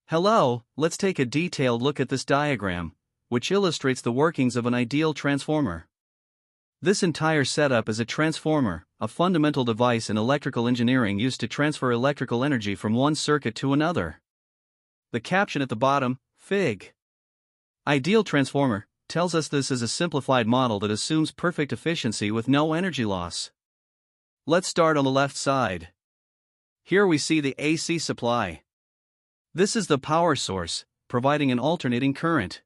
Hello, let's take a detailed look at this diagram, which illustrates the workings of an ideal transformer. This entire setup is a transformer, a fundamental device in electrical engineering used to transfer electrical energy from one circuit to another. The caption at the bottom, Fig. Ideal transformer, tells us this is a simplified model that assumes perfect efficiency with no energy loss. Let's start on the left side. Here we see the AC supply. This is the power source, providing an alternating current.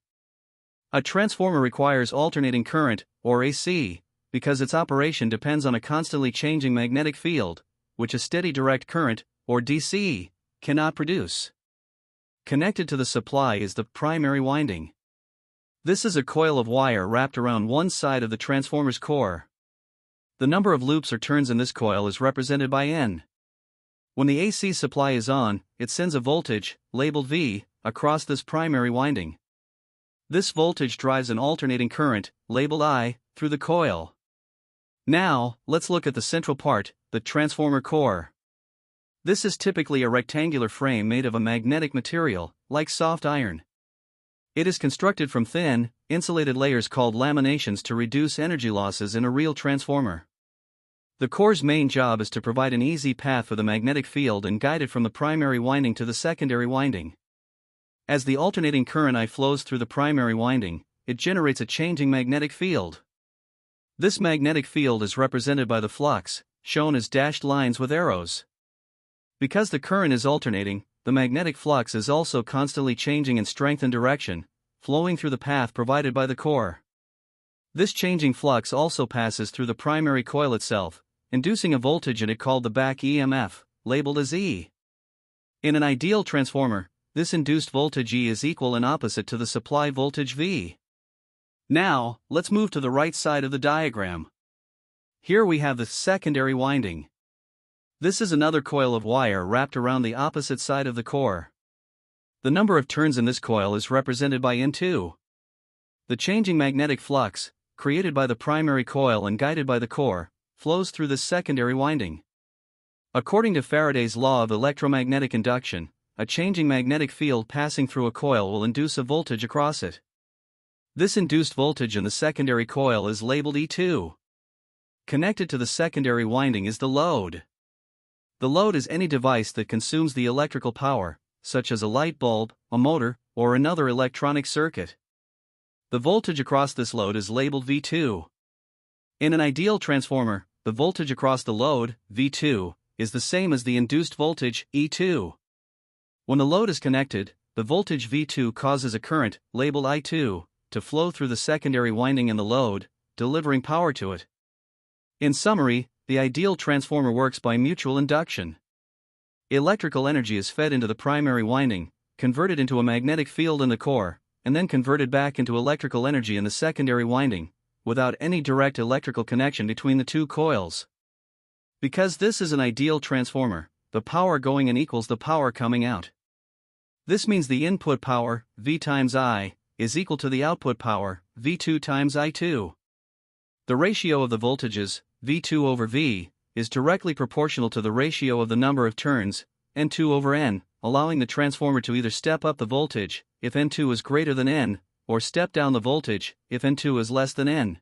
A transformer requires alternating current, or AC, because its operation depends on a constantly changing magnetic field, which a steady direct current, or DC, cannot produce. Connected to the supply is the primary winding. This is a coil of wire wrapped around one side of the transformer's core. The number of loops or turns in this coil is represented by N. When the AC supply is on, it sends a voltage, labeled V, across this primary winding. This voltage drives an alternating current, labeled I, through the coil. Now, let's look at the central part, the transformer core. This is typically a rectangular frame made of a magnetic material, like soft iron. It is constructed from thin, insulated layers called laminations to reduce energy losses in a real transformer. The core's main job is to provide an easy path for the magnetic field and guide it from the primary winding to the secondary winding. As the alternating current I flows through the primary winding, it generates a changing magnetic field. This magnetic field is represented by the flux, shown as dashed lines with arrows. Because the current is alternating, the magnetic flux is also constantly changing in strength and direction, flowing through the path provided by the core. This changing flux also passes through the primary coil itself, inducing a voltage in it called the back EMF, labeled as E. In an ideal transformer, this induced voltage E is equal and opposite to the supply voltage V. Now, let's move to the right side of the diagram. Here we have the secondary winding. This is another coil of wire wrapped around the opposite side of the core. The number of turns in this coil is represented by N2. The changing magnetic flux, created by the primary coil and guided by the core, flows through this secondary winding. According to Faraday's law of electromagnetic induction, a changing magnetic field passing through a coil will induce a voltage across it. This induced voltage in the secondary coil is labeled E2. Connected to the secondary winding is the load. The load is any device that consumes the electrical power, such as a light bulb, a motor, or another electronic circuit. The voltage across this load is labeled V2. In an ideal transformer, the voltage across the load, V2, is the same as the induced voltage, E2. When the load is connected, the voltage V2 causes a current, labeled I2, to flow through the secondary winding in the load, delivering power to it. In summary, the ideal transformer works by mutual induction. Electrical energy is fed into the primary winding, converted into a magnetic field in the core, and then converted back into electrical energy in the secondary winding, without any direct electrical connection between the two coils. Because this is an ideal transformer, the power going in equals the power coming out. This means the input power, V times I, is equal to the output power, V2 times I2. The ratio of the voltages, V2 over V, is directly proportional to the ratio of the number of turns, N2 over N, allowing the transformer to either step up the voltage, if N2 is greater than N, or step down the voltage, if N2 is less than N.